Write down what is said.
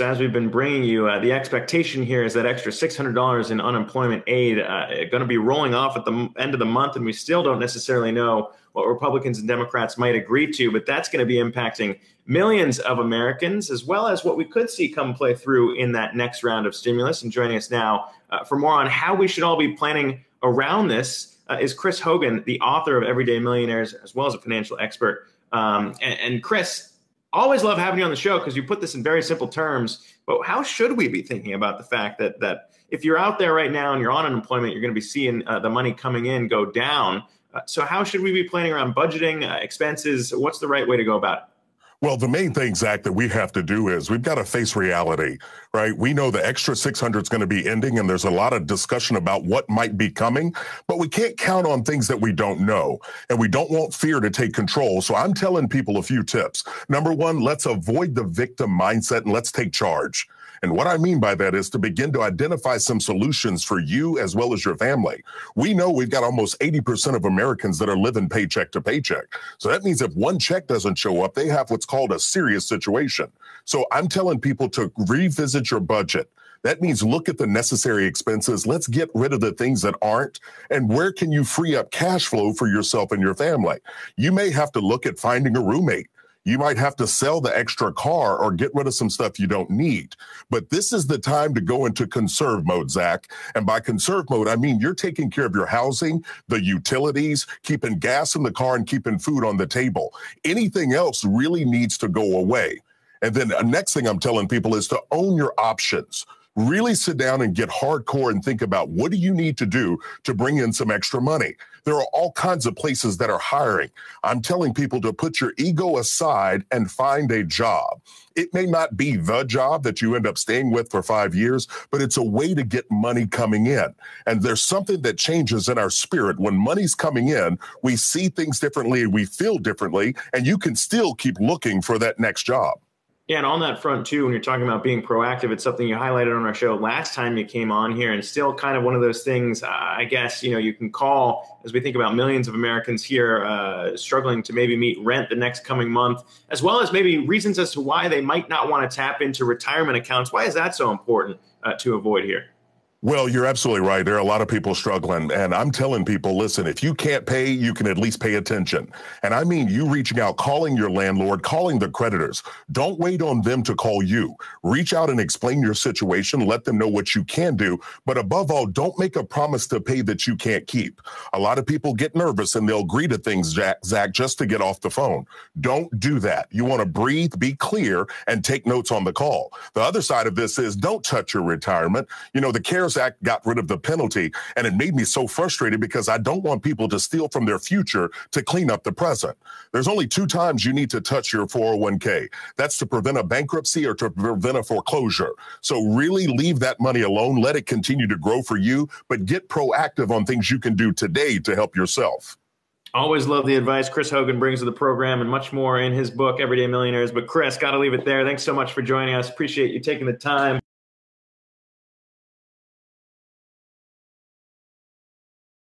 As we've been bringing you, the expectation here is that extra $600 in unemployment aid going to be rolling off at the end of the month, and we still don't necessarily know what Republicans and Democrats might agree to, but that's going to be impacting millions of Americans, as well as what we could see come play through in that next round of stimulus. And joining us now for more on how we should all be planning around this is Chris Hogan, the author of Everyday Millionaires, as well as a financial expert. And Chris, always love having you on the show because you put this in very simple terms. But how should we be thinking about the fact that if you're out there right now and you're on unemployment, you're going to be seeing the money coming in go down? So how should we be planning around budgeting, expenses? What's the right way to go about it? Well, the main thing, Zach, that we have to do is we've got to face reality, right? We know the extra 600 is going to be ending, and there's a lot of discussion about what might be coming, but we can't count on things that we don't know, and we don't want fear to take control. So I'm telling people a few tips. Number one, let's avoid the victim mindset and let's take charge. And what I mean by that is to begin to identify some solutions for you as well as your family. We know we've got almost 80% of Americans that are living paycheck to paycheck. So that means if one check doesn't show up, they have what's called a serious situation. So I'm telling people to revisit your budget. That means look at the necessary expenses. Let's get rid of the things that aren't. And where can you free up cash flow for yourself and your family? You may have to look at finding a roommate. You might have to sell the extra car or get rid of some stuff you don't need. But this is the time to go into conserve mode, Zach. And by conserve mode, I mean you're taking care of your housing, the utilities, keeping gas in the car, and keeping food on the table. Anything else really needs to go away. And then the next thing I'm telling people is to own your options. Really sit down and get hardcore and think about what do you need to do to bring in some extra money. There are all kinds of places that are hiring. I'm telling people to put your ego aside and find a job. It may not be the job that you end up staying with for 5 years, but it's a way to get money coming in. And there's something that changes in our spirit. When money's coming in, we see things differently, we feel differently, and you can still keep looking for that next job. Yeah, and on that front, too, when you're talking about being proactive, it's something you highlighted on our show last time you came on here, and still kind of one of those things, I guess, you can call, as we think about millions of Americans here struggling to maybe meet rent the next coming month, as well as maybe reasons as to why they might not want to tap into retirement accounts. Why is that so important to avoid here? Well, you're absolutely right. There are a lot of people struggling. And I'm telling people, listen, if you can't pay, you can at least pay attention. And I mean, you reaching out, calling your landlord, calling the creditors. Don't wait on them to call you. Reach out and explain your situation. Let them know what you can do. But above all, don't make a promise to pay that you can't keep. A lot of people get nervous and they'll agree to things, Zach, just to get off the phone. Don't do that. You want to breathe, be clear, and take notes on the call. The other side of this is don't touch your retirement. The CARES Act got rid of the penalty, and it made me so frustrated because I don't want people to steal from their future to clean up the present. There's only 2 times you need to touch your 401k. That's to prevent a bankruptcy or to prevent a foreclosure. So really leave that money alone. Let it continue to grow for you, but get proactive on things you can do today to help yourself. Always love the advice Chris Hogan brings to the program and much more in his book, Everyday Millionaires. But Chris, got to leave it there. Thanks so much for joining us. Appreciate you taking the time.